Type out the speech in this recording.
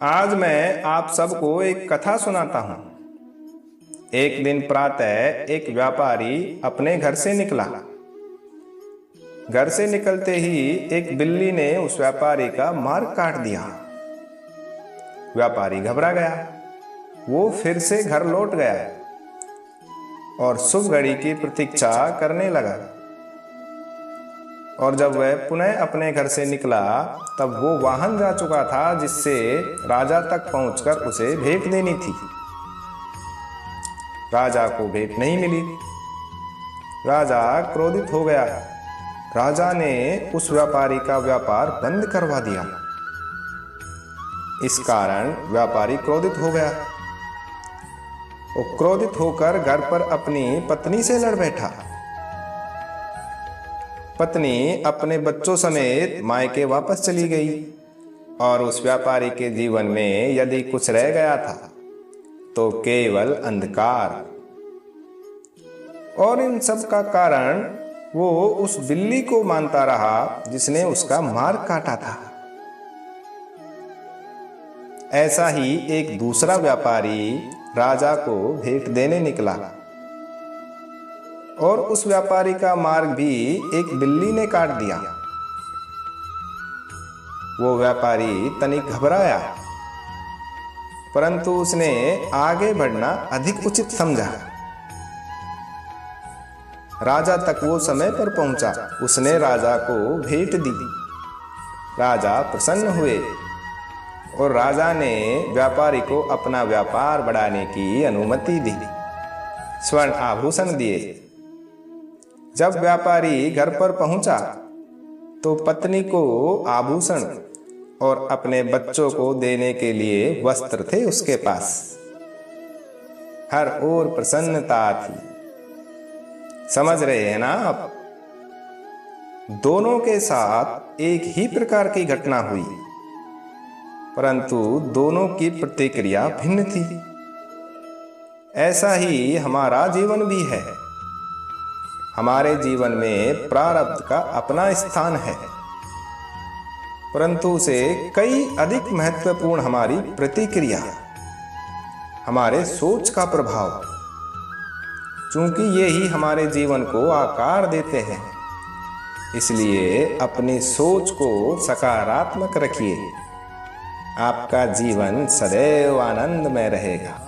आज मैं आप सबको एक कथा सुनाता हूँ। एक दिन प्रातः एक व्यापारी अपने घर से निकला। घर से निकलते ही एक बिल्ली ने उस व्यापारी का मार्ग काट दिया। व्यापारी घबरा गया। वो फिर से घर लौट गया और शुभ घड़ी की प्रतीक्षा करने लगा। और जब वह पुनः अपने घर से निकला तब वो वाहन जा चुका था जिससे राजा तक पहुंचकर उसे भेंट देनी थी। राजा को भेंट नहीं मिली। राजा क्रोधित हो गया। राजा ने उस व्यापारी का व्यापार बंद करवा दिया। इस कारण व्यापारी क्रोधित हो गया। वो क्रोधित होकर घर पर अपनी पत्नी से लड़ बैठा। पत्नी अपने बच्चों समेत मायके वापस चली गई और उस व्यापारी के जीवन में यदि कुछ रह गया था तो केवल अंधकार। और इन सब का कारण वो उस बिल्ली को मानता रहा जिसने उसका मार्ग काटा था। ऐसा ही एक दूसरा व्यापारी राजा को भेंट देने निकला और उस व्यापारी का मार्ग भी एक बिल्ली ने काट दिया। वो व्यापारी तनिक घबराया, परंतु उसने आगे बढ़ना अधिक उचित समझा। राजा तक वो समय पर पहुंचा। उसने राजा को भेंट दी। राजा प्रसन्न हुए और राजा ने व्यापारी को अपना व्यापार बढ़ाने की अनुमति दी। स्वर्ण आभूषण दिए। जब व्यापारी घर पर पहुंचा तो पत्नी को आभूषण और अपने बच्चों को देने के लिए वस्त्र थे उसके पास। हर ओर प्रसन्नता थी। समझ रहे हैं ना आप? दोनों के साथ एक ही प्रकार की घटना हुई, परंतु दोनों की प्रतिक्रिया भिन्न थी। ऐसा ही हमारा जीवन भी है। हमारे जीवन में प्रारब्ध का अपना स्थान है, परंतु उसे कई अधिक महत्वपूर्ण हमारी प्रतिक्रिया, हमारे सोच का प्रभाव, क्योंकि ये ही हमारे जीवन को आकार देते हैं। इसलिए अपनी सोच को सकारात्मक रखिए। आपका जीवन सदैव आनंदमय रहेगा।